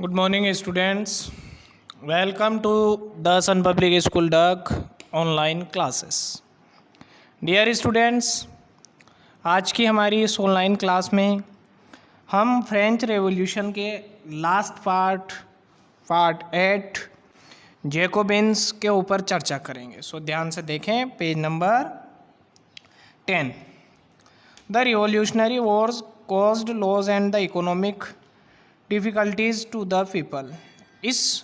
Good morning, students. Welcome to the Sun Public School Duck online classes. Dear students, आज की हमारी इस online class में हम फ्रेंच रेवोल्यूशन के लास्ट पार्ट 8 जैकोबिन्स के ऊपर चर्चा करेंगे. सो ध्यान से देखें page number 10. The revolutionary wars caused laws and the economic difficulties to the people. इस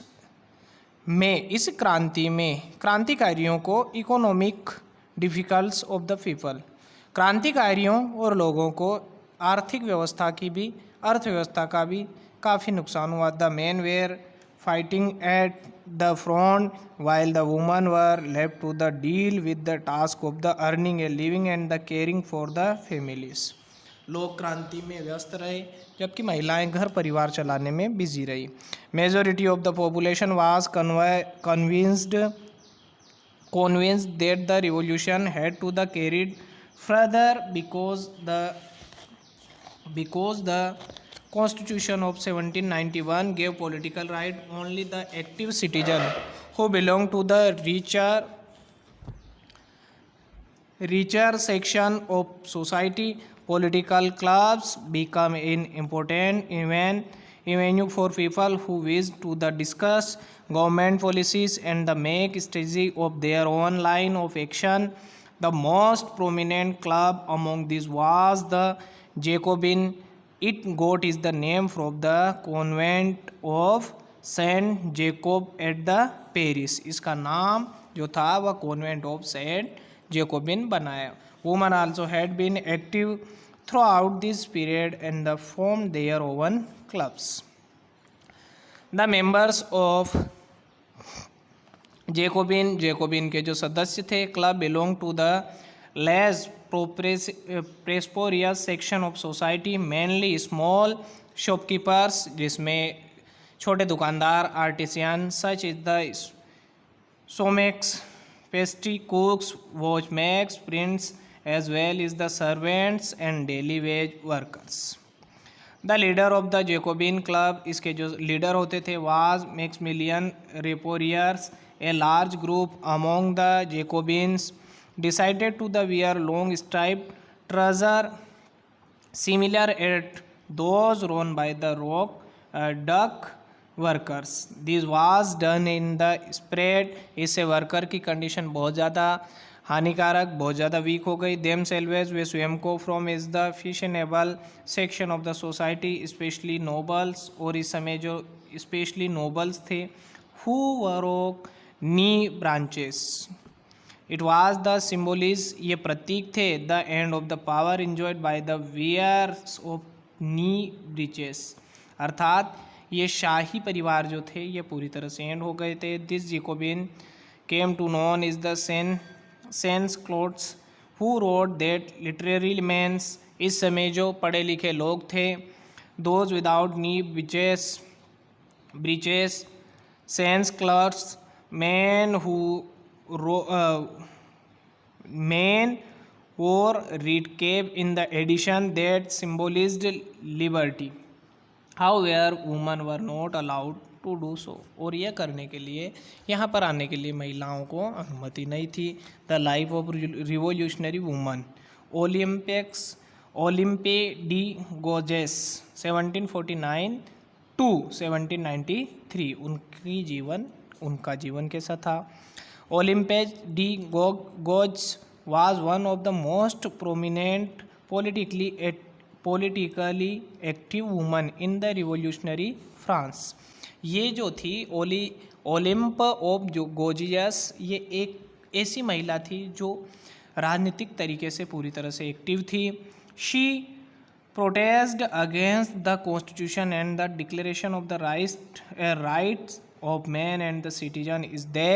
क्रांति में क्रांतिकारियों को इकोनॉमिक डिफिकल्ट्स ऑफ द पीपल, क्रांतिकारियों और लोगों को आर्थिक व्यवस्था की भी अर्थव्यवस्था का भी काफ़ी नुकसान हुआ. The men were fighting at the front while the women were left to the deal with the task of the earning a living and the caring for the families. लोग क्रांति में व्यस्त रहे जबकि महिलाएं घर परिवार चलाने में बिजी रही. Majority of the population was convinced that the revolution had to the carried further because the Constitution of 1791 gave political right only the active citizen who belonged to the richer section of society. Political clubs become an important avenue for people who wish to discuss government policies and make strategy of their own line of action. The most prominent club among these was the Jacobin. It got its the name from the convent of Saint Jacob at the Paris. इसका नाम जो था वह convent of Saint Jacobin बनाया. Women also had been active throughout this period and formed their own clubs. The members of Jacobin के जो सदस्य थे club belong to the less prosperous section of society, mainly small shopkeepers जिसमें छोटे दुकानदार, artisan such is the shoemakers, pastry cooks, watchmakers, prints as well as the servants and daily wage workers. The leader of the Jacobin club, इसके जो leader होते थे was Maximilian Reporiers. A large group among the Jacobins decided to wear long striped trousers similar at those worn by the dock workers. This was done in the spread. इससे worker की condition बहुत ज़्यादा हानिकारक, बहुत ज़्यादा week हो गई. Them salvage वे स्वयं को from is the fashionable section of the society, specially nobles, और इस समय जो स्पेशली नोबल्स थे who wore knee breeches. It was the symbolise, ये प्रतीक थे, the end of the power enjoyed by the wearers of knee breeches, अर्थात ये शाही परिवार जो थे ये पूरी तरह से एंड हो गए थे. This Jacobin came to known is the sans culottes who rode that literary means, इस समय जो पढ़े लिखे लोग थे, those without knee breeches sans culottes, man और red cap in the addition that symbolised liberty. However women were not allowed to do so, और यह करने के लिए, यहाँ पर आने के लिए महिलाओं को अनुमति नहीं थी. The life of revolutionary women. Olympe de Gouges 1749 to 1793, उनका जीवन कैसा था. Olympe de Gouges was one of the most prominent politically active women in the revolutionary France. ये जो थी ओलिम्प ऑफ गोजियस, ये एक ऐसी महिला थी जो राजनीतिक तरीके से पूरी तरह से एक्टिव थी. She protested against the constitution and the declaration of the rights of man and the citizen is they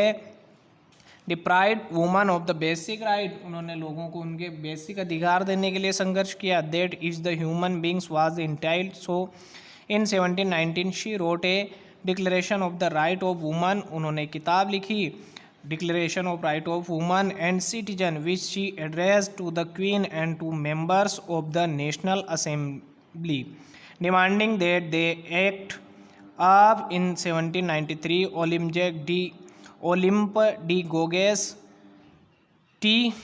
deprived woman of the basic right. उन्होंने लोगों को उनके बेसिक अधिकार देने के लिए संघर्ष किया. That is the human beings was entitled. So in 1719 she wrote a declaration of the right of women. उन्होंने किताब लिखी declaration of right of women and citizen which she address to the queen and to members of the National Assembly, demanding that they act Up in 1793, Olympe de Gouges T.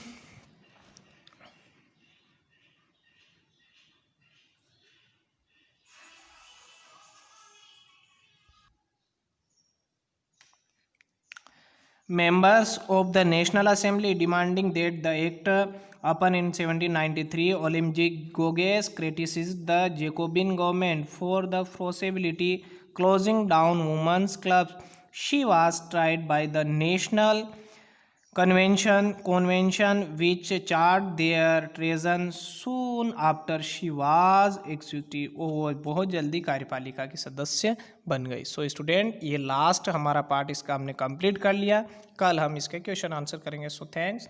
members of the National Assembly demanding that the act upon in 1793, Olympe Gouges criticized the Jacobin government for the forcibly closing down women's clubs. She was tried by the National Convention which charged their treason. Soon after she was executed. वो बहुत जल्दी कार्यपालिका की सदस्य बन गई. So student, ये last हमारा पार्ट इसका हमने कंप्लीट कर लिया. कल हम इसके क्वेश्चन आंसर करेंगे. So thanks.